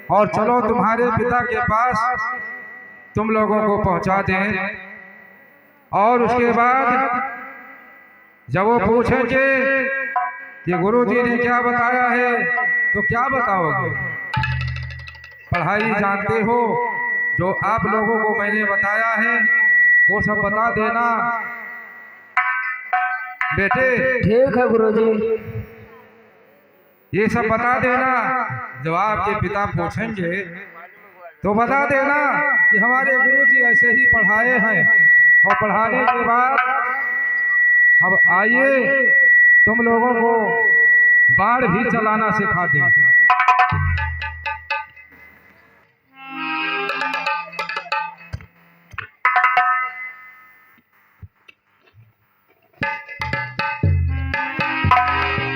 और चलो तुम्हारे पिता के पास तुम लोगों को पहुंचा दें। और उसके बाद जब वो पूछेंगे कि गुरुजी ने क्या बताया है तो क्या बताओगे? पढ़ाई जानते हो, जो आप लोगों को मैंने बताया है वो सब बता देना बेटे। ठीक है गुरुजी। ये सब बता देना। जब आपके पिता पूछेंगे तो बता देना कि हमारे गुरुजी ऐसे ही पढ़ाए हैं। और पढ़ाने के बाद अब आइए तुम लोगों को बाढ़ भी चलाना सिखा दें।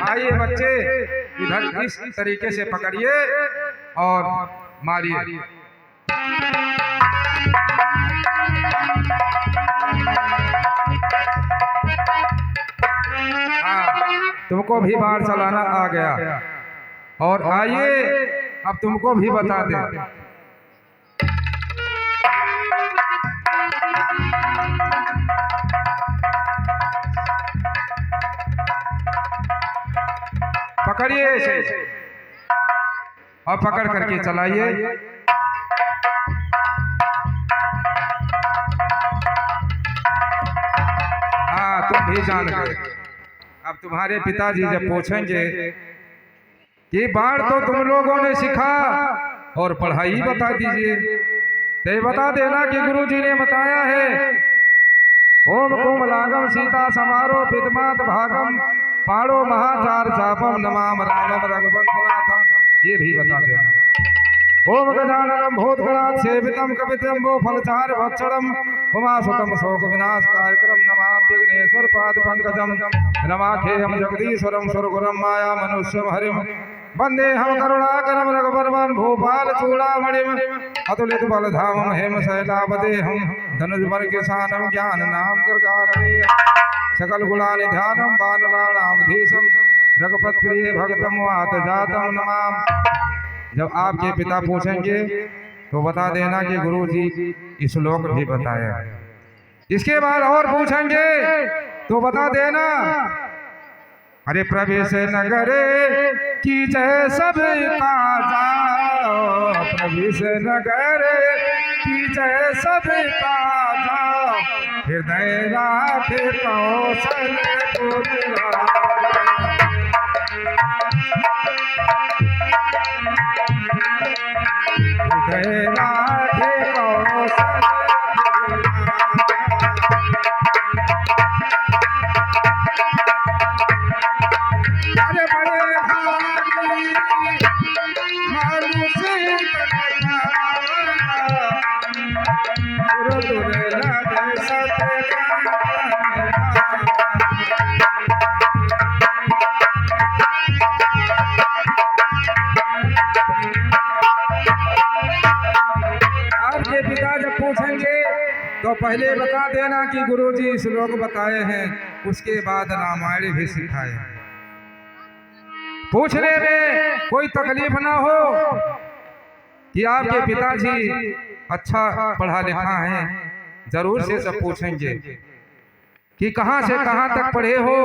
आइए बच्चे, इधर इस तरीके से पकड़िए और मारिए। तुमको भी बाढ़ चलाना आ गया। और आइए अब तुमको भी बता दें। पकड़िए इसे और पकड़ करके चलाइए। हाँ, तुम भी जान गए। अब तुम्हारे पिताजी जब पूछेंगे कि बाढ़ तो तुम लोगों ने सीखा और पढ़ाई बता दीजिए, तो बता देना कि गुरुजी ने बताया है ओम कोमलागम सीता समारोह विद्मात भागम पाड़ो महाचार चापम नमाम रामम रघुवंशनाथम, ये भी बता देना। ओम गजाननम भूतगणात् सेवितम कपितम्बो फलचार भक्षणम उमासुतम शोक विनाश कार्यक्रम नमाम विघ्नेश्वर पाद पंकजम रमाखेयम जगदीश्वरम सुरगुरम माया मनुष्यम हरिम वंदे हम करुणाकरम रघुवरम भूपाल चूड़ामणिम अतुलित बलधामम हेम शैलावते हम धनुष वर्गशानम ज्ञान नाम गर्गारणे सकल गुणानि ध्यानम बानराणाम धीशम रघुपत प्रिय भक्तम वात जातम नमाम। जब आपके पिता पूछेंगे तो बता देना कि गुरुजी श्लोक भी बताया। इसके बाद और पूछेंगे तो बता देना अरे प्रवेश नगरे की जय सब काजा, प्रवेश नगरे की जय सब काजा, हृदय राखे कौशल हृदय राखे कौशल। अरे बड़े भागी मानुष कन्हैया, गुरु दुर्लभ सत्य। आपके पिता जब पूछेंगे तो पहले बता देना कि गुरुजी श्लोक बताए हैं, उसके बाद रामायण भी सिखाए। पूछने में कोई तकलीफ ना हो कि आपके पिताजी अच्छा पढ़ा लिखा है, जरूर से सब पूछेंगे कि कहां से कहां तक पढ़े हो,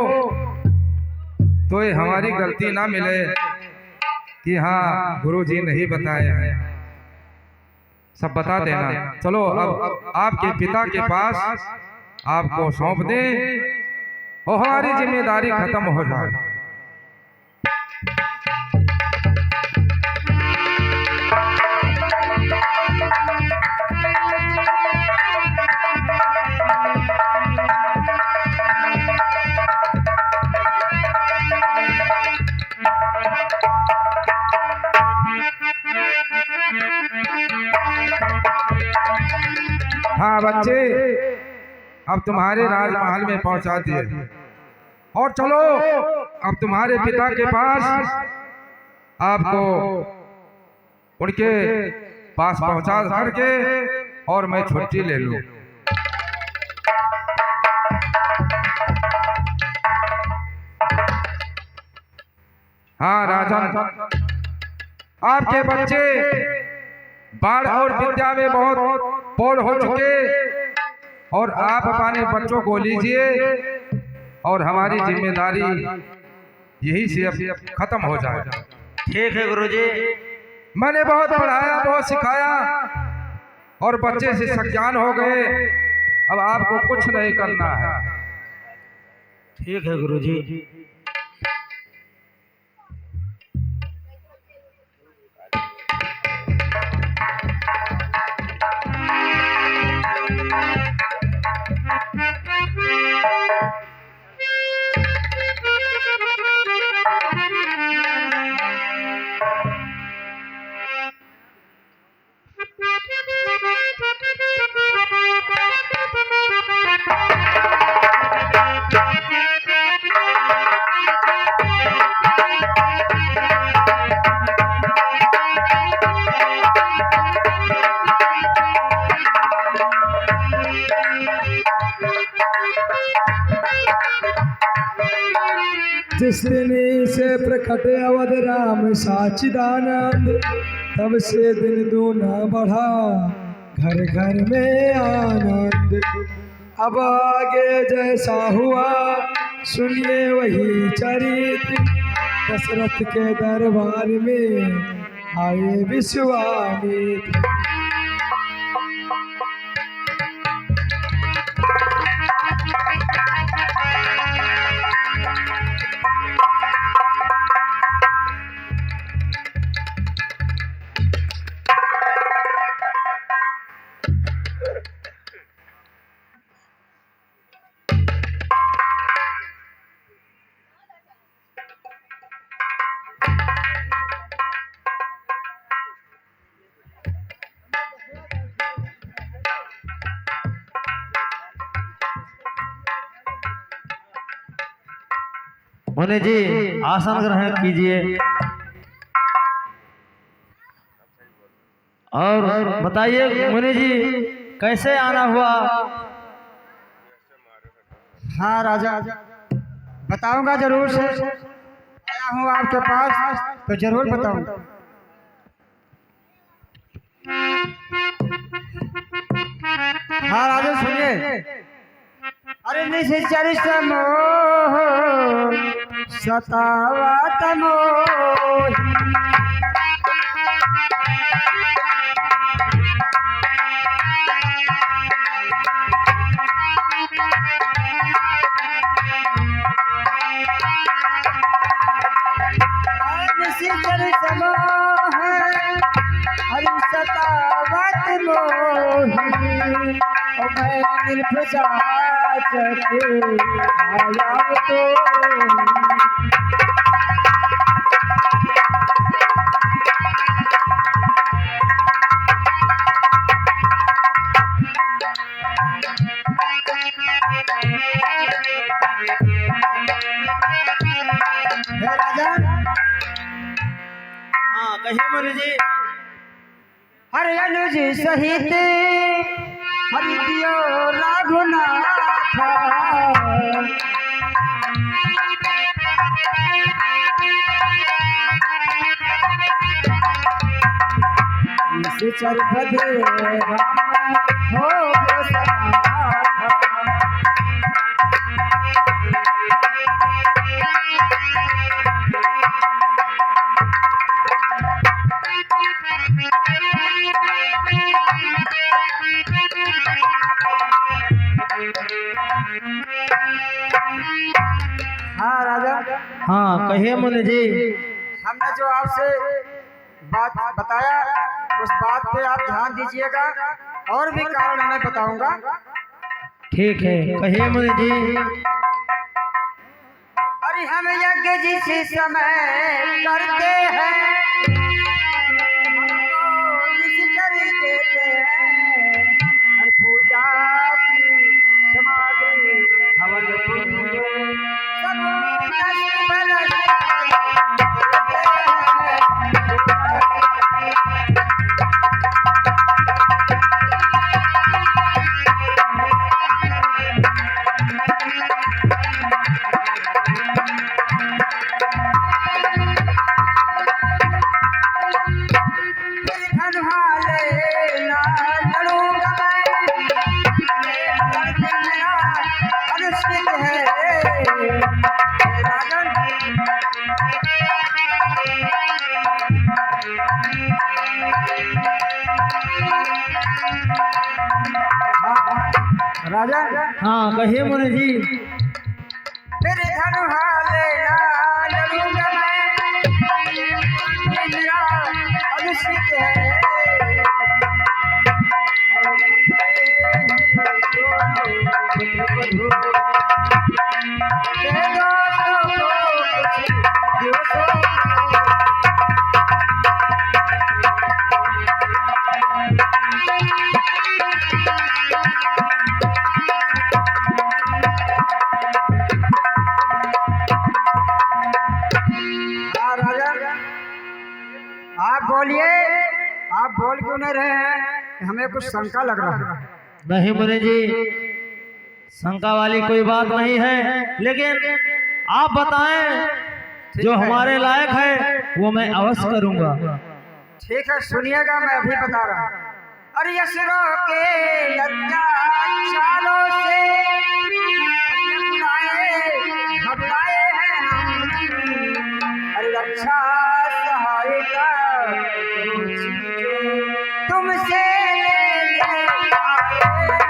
तो ये हमारी गलती ना मिले कि हाँ गुरुजी नहीं बताए हैं। सब बता देना। चलो अब आपके पिता के पास आपको सौंप दें और हमारी जिम्मेदारी खत्म हो जाए। हाँ बच्चे, अब तुम्हारे राजमहल में पहुंचा दिए और चलो अब तुम्हारे पिता के पास आपको उनके पास पहुंचा करके और मैं छुट्टी ले लूं। हाँ राजन, आपके बच्चे बाढ़ और विद्या में बहुत पौड़ हो चुके, और आप अपने बच्चों को लीजिए और हमारी जिम्मेदारी यही से अब खत्म हो जाए। ठीक है गुरुजी। मैंने बहुत पढ़ाया, बहुत सिखाया और बच्चे से सज्ञान हो गए। अब आपको कुछ नहीं करना है। ठीक है गुरुजी। जिस दिन से प्रकट अवध राम साचिदानंद, तब से दिन दूना बढ़ा घर घर में आनंद। अब आगे जैसा हुआ सुनिए वही चरित्र, दशरथ के दरबार में आए विश्वामित्र। मुनि जी आसन ग्रहण कीजिए और बताइए मुनि जी कैसे आना हुआ। हाँ राजा, बताऊंगा जरूर से। आया हूँ आपके पास तो जरूर बताऊंगा। हाँ राजा सुनिए। अरे निश्चर समोह सतावत मोहि, निश्चर समोह हरि सतावत मोहि, मैं निर्भजा आया तो। राजा हाँ कहिए मुनि जी। हरे अनुज सहित हरि दियो रघुनाथ, निश्चर बधे राम हो सनाथ। हाँ राजा। हाँ कहिए मुनि जी। हमने जो आपसे बात बताया उस बात पे आप ध्यान दीजिएगा, और भी कारण मैं बताऊंगा। ठीक है कहिए मुनि जी। अरे हम यज्ञ जिस समय करते हैं, हमको निश्चर देते हैं। हर पूजा की समाधि हवन कुंड सब नष्ट भलत राजा हाँ कहिए मुनि जी। फिर धन हालेगा लड़ूंगा मैं, मेरा अभिषेक है आप बोलिए, आप बोल क्यों नहीं रहे हैं? हमें कुछ शंका लग रहा है। नहीं मुनि जी, शंका वाली कोई बात नहीं है, लेकिन आप बताएं जो हमारे लायक है वो मैं अवश्य करूंगा। ठीक है सुनिएगा, मैं अभी बता रहा हूँ। अरे असुरों के अत्याचारों से घबराए हैं हम। अरे रक्षा सहायता तुमसे लेने आए हैं।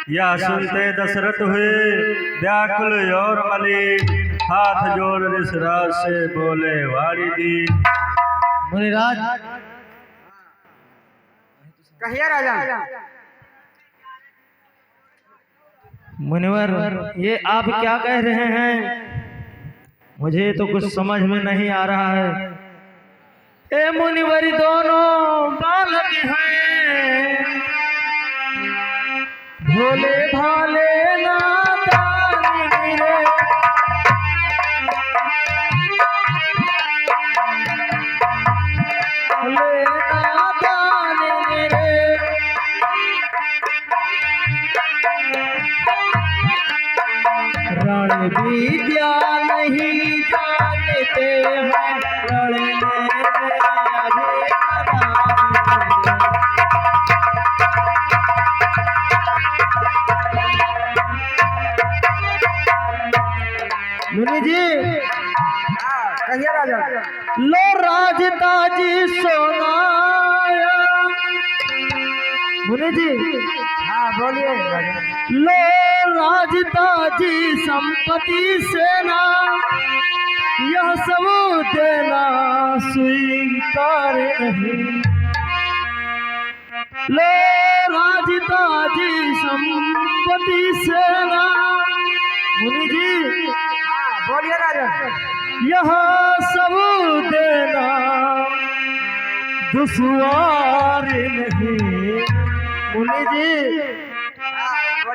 यह सुनते दशरथ हुए व्याकुल और मलिन, हाथ जोड़ ऋषराज से बोले वाणी दी। मुनिराज कहिए राजा। मुनिवर, ये आप क्या कह रहे हैं? मुझे तो कुछ समझ में नहीं आ रहा है। ए मुनिवर दोनों बालक हैं, भोले भाले नादानी रे। भोले नादानी रे। रण विद्या नहीं जानते हैं, लड़ने में अभी नादान। मुनि जी कहिए राजा। लो राजताजी सोनाया। मुनि जी हाँ बोलिए राजा। लो राजताजी संपत्ति सेना, यह सब देना स्वीकार नहीं। लो राजताजी संपत्ति सेना। मुनि जी हाँ बोलिए राजा। यह सब देना दुश्वार नहीं। मुनि जी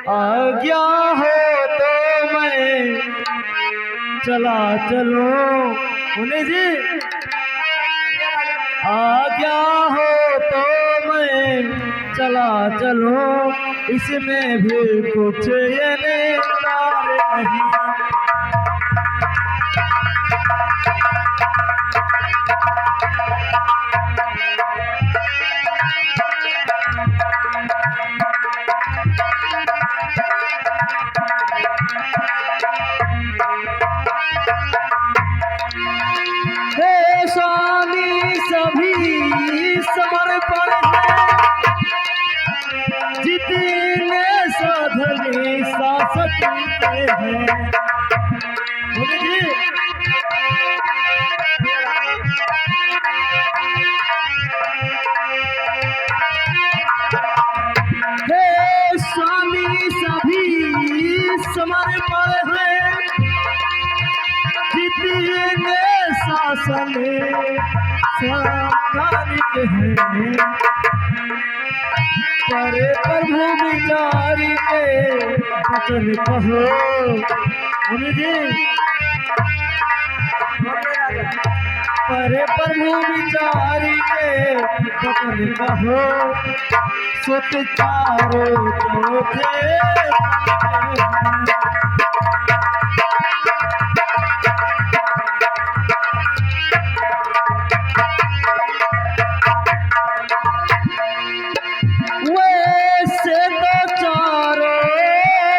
आज्ञा हो तो मैं चला चलो। मुनि जी आज्ञा हो तो मैं चला चलो, इसमें भी कुछ ये नहीं। हे स्वामी सभी समर्पण है, जितने साधने शासक के हैं। मुनि जी हे स्वामी सभी समर्पण है, जितने शासन संतानिक हैं। परे प्रभु विचारी के वचन कहो। मुनि जी परे प्रभु विचारी के वचन कहो, सुत चारो चौथे वैसे तो चारों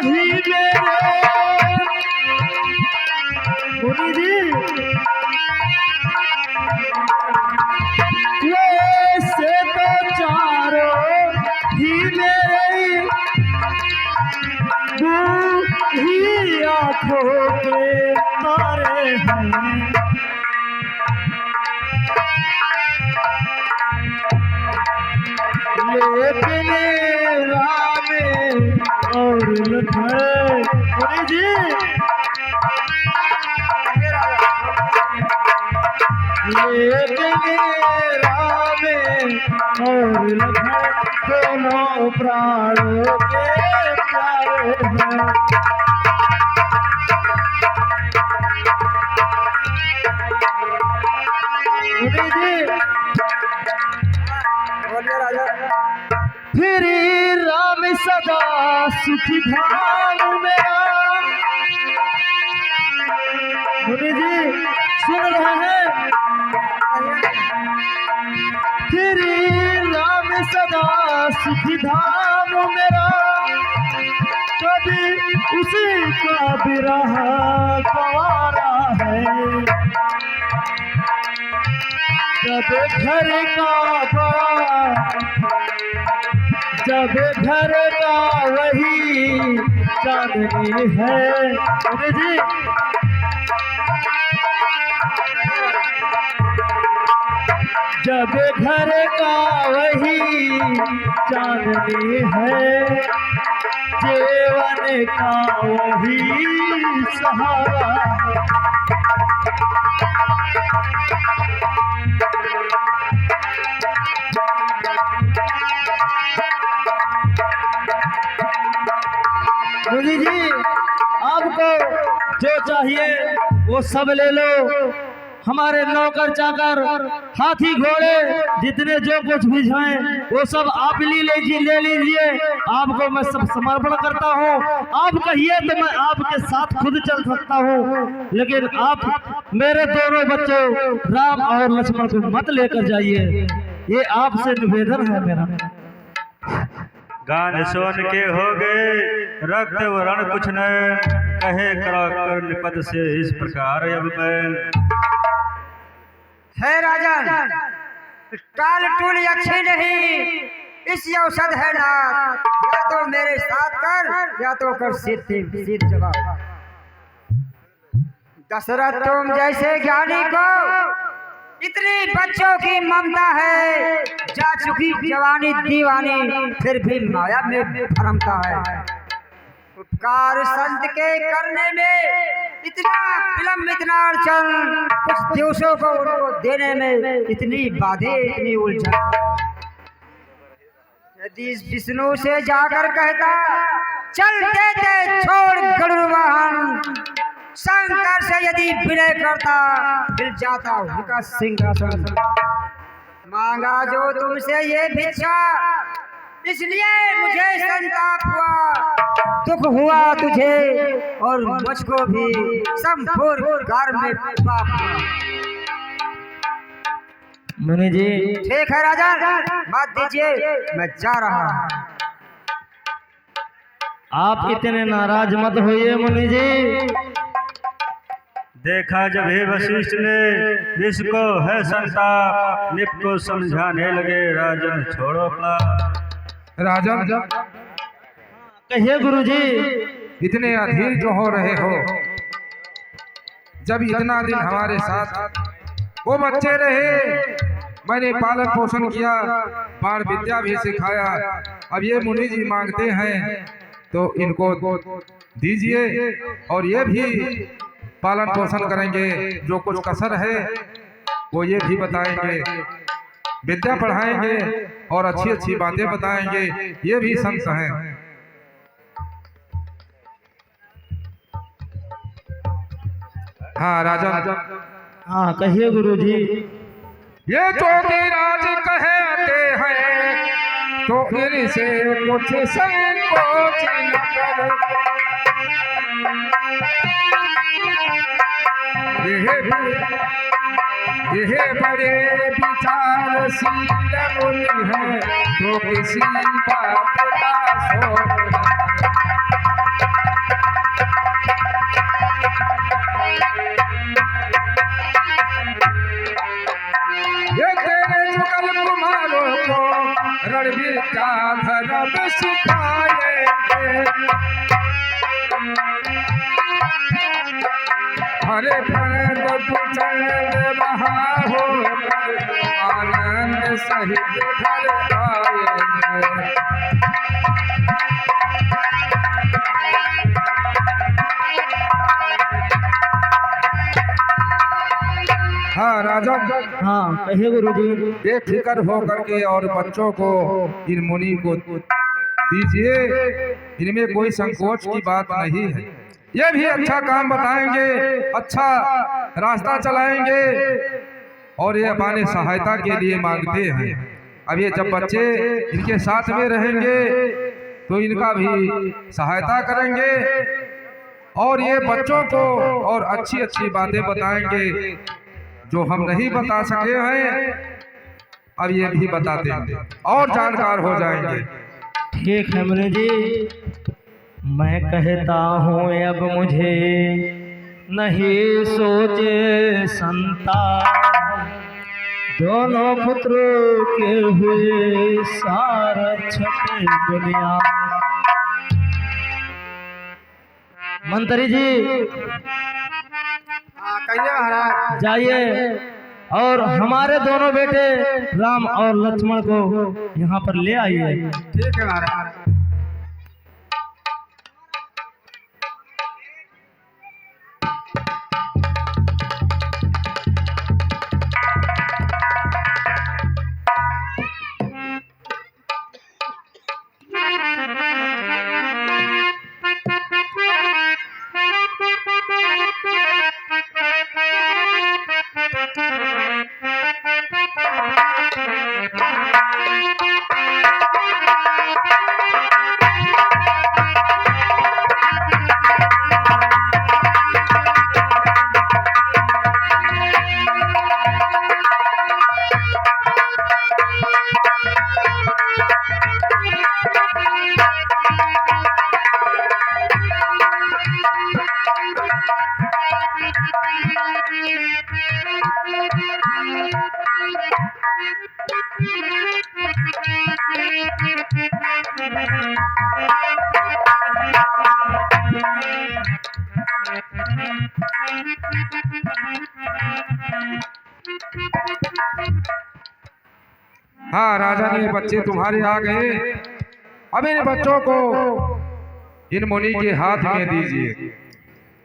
ही मेरे। मुनि जी वैसे तो चारों ही मेरे, दो ही आंखों के तारे हैं। लेकिन राम और लखन, मुनि जी लेकिन राम और लखन दोनों प्राणों के प्यारे हैं। मुनि जी बोलिए राजा। फिर राम सदा सुखी धाम मेरा। मुनि जी सुन रहे हैं? फिर राम सदा सुखी धाम मेरा, कभी उसी का विरह गवारा है। जब घर का वही चांदनी है। मुनि जी जब घर का वही चांदनी है, जीवन का वही सहारा है। मुनि जी आपको जो चाहिए वो सब ले लो। हमारे नौकर चाकर हाथी घोड़े जितने जो कुछ भी हैं वो सब आप ले लीजिए। आपको मैं सब समर्पण करता हूँ। आप कहिए तो मैं आपके साथ खुद चल सकता हूँ, लेकिन आप मेरे दोनों बच्चों राम और लक्ष्मण को मत लेकर जाइए। ये आपसे निवेदन है मेरा। गान सोन के हो गए रक्त वरण कुछ न, कहे कर निपद से इस प्रकार अब मैं। है राजन, काल टूल अच्छी नहीं, इस औषध है नाथ। या तो मेरे साथ कर या तो कर सीध जवाब। दशरथ तुम जैसे ज्ञानी को इतनी बच्चों की ममता है, जा चुकी जवानी दीवानी फिर भी माया में भरमता है। उपकार संत के करने में इतना विलम्ब, इतना अड़चन, कुछ दिवसों को उनको देने में इतनी बाधे, इतनी उलझन। यदि विष्णु से जाकर कहता चल देते छोड़ गरुड़ वाहन, शंकर से यदि विनय करता मिल जाता उनका सिंहासन। मांगा जो तुमसे ये भिक्षा, इसलिए मुझे संताप हुआ, दुख हुआ तुझे और मुझको भी संपूर्ण कार में पाप हुआ। मुनि जी ठीक है राजा, बात दीजिए, मैं जा रहा हूँ। आप इतने नाराज मत होइए मुनि जी। देखा जब हे वशिष्ठ ने जिसको है संताप, निप को समझाने लगे राजन छोड़ो अपना। राजन कहिए गुरुजी। इतने अधीर जो हो रहे हो, जब इतना दिन हमारे साथ वो बच्चे रहे, मैंने पालन पोषण किया, बाण विद्या भी सिखाया। अब ये मुनि जी मांगते हैं तो इनको दीजिए और ये भी पालन पोषण करेंगे। जो कुछ कसर है वो ये भी बताएंगे। विद्या पढ़ाएंगे और अच्छी अच्छी बातें बताएंगे। ये भी संत हैं। हाँ राजन, हाँ कहिए गुरुजी। ये जोगीराज कहते हैं तो इनसे कुछ संकोच न कर। यह बड़े विचारशील मुनि है तो किसी बात का सोच न ये तेरे जुगल कुमारों को रणविद्या धर्म सिखाएंगे। हरे प्रणद चंद रहा हो आनंद सहित घर आएंगे। हाँ राजा, हाँ कहिए गुरुजी। बेफिक्र होकर के और बच्चों को इन मुनि को दीजिए, इनमें कोई संकोच की बात नहीं है। ये भी अच्छा काम बताएंगे, अच्छा रास्ता चलाएंगे और ये अपने सहायता के लिए मांगते हैं। अब ये जब बच्चे इनके साथ में रहेंगे तो इनका भी सहायता करेंगे और ये बच्चों को और अच्छी अच्छी बातें बताएंगे जो हम नहीं बता सके हैं। अब ये भी बताते हैं और जानकार हो जाएंगे। ठीक है मुनि जी, मैं कहता हूँ अब मुझे नहीं सोचे संतान। दोनों पुत्रों के हुए सारा छठे दुनिया। मंत्री जी कहिए महाराज। जाइए और हमारे दोनों बेटे राम और लक्ष्मण को यहाँ पर ले आइए। ठीक है महाराज। हाँ राजा ने बच्चे तुम्हारे आ गए। अब इन बच्चों को इन मुनि के हाथ में दीजिए।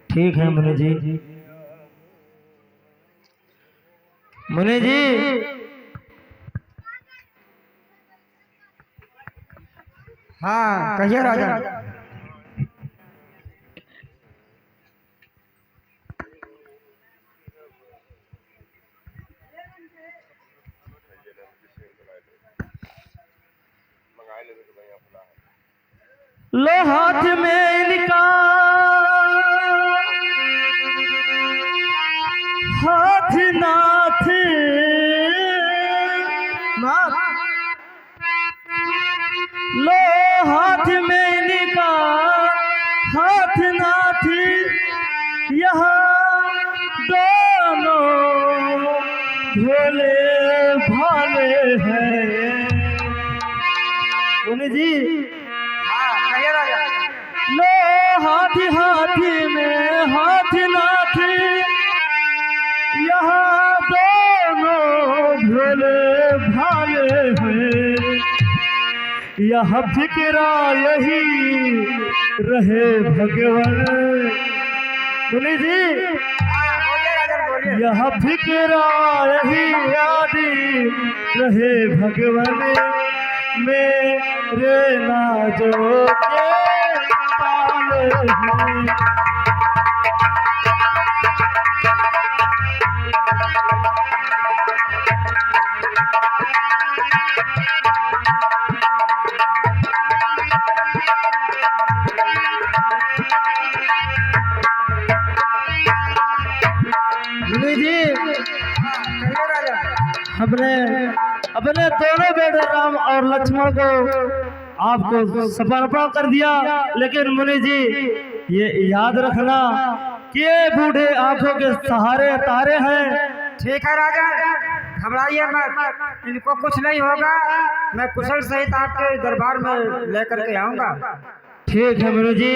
ठीक है मुनि जी। मुनि जी हाँ कहिए राजा। लो हाथ में इनका हाथ नाथ नाथ। लो हाथ में इनका हाथ नाथ। यहाँ दोनों भोले भाले हैं। मुनि जी कहिए राजा। लो हाथी हाथी में हाथ नाथ। यहाँ दोनों भोले भाले हैं। यह फिक्रा यही रहे भगवान। मुनि जी बोलिए राजा बोलिए। यह फिक्रा यही यादी रहे भगवन मेरे नाजो के पाले हैं। मुनि जी, कहिए राजा। अपने अपने दोनों बेटे राम और लक्ष्मण को आपको समर्पण कर दिया, लेकिन मुनि जी ये याद रखना कि ये बूढ़े आंखों के सहारे तारे हैं। ठीक है राजा, घबराइए मत, इनको कुछ नहीं होगा। मैं कुशल सहित आपके दरबार में लेकर के आऊंगा। ठीक है मुनि जी।